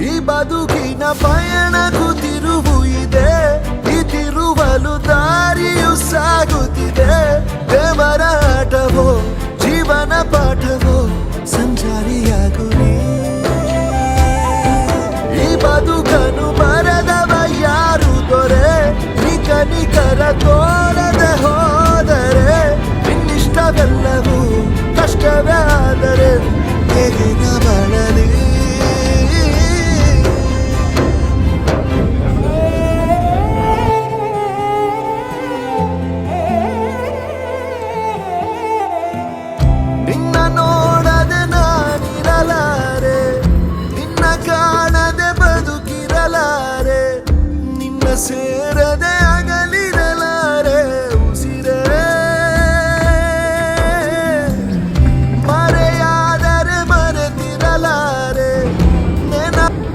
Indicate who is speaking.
Speaker 1: ಈ ಬದುಕಿನ ಪಯಣಕ್ಕೂ ತಿರುವು ಇದೆ, ಈ ತಿರುವಲು ದಾರಿಯು ಸಾಗುತ್ತಿದೆ. ದೇವರ ಆಟವೋ ಜೀವನ ಪಾಠವೋ ಸಂಚಾರಿಯಾಗು ನೀ. ಈ ಬದುಕನು ಬರೆದವ ಯಾರು ದೊರೆ, ನಿಕರ ತೋರದೆ ಹೋದರೆ ಇನ್ನಿಷ್ಟವೆಲ್ಲವೂ ಕಷ್ಟವೇ. ಆದರೆ ಹೇಗೆ ನ ಬಳಲಿ ನಿನ್ನ ನೋಡದೆ ನಾನಿರಲಾರೆ, ನಿನ್ನ ಕಾಣದೆ ಬದುಕಿರಲಾರೆ, ನಿನ್ನ ಸೇರದೆ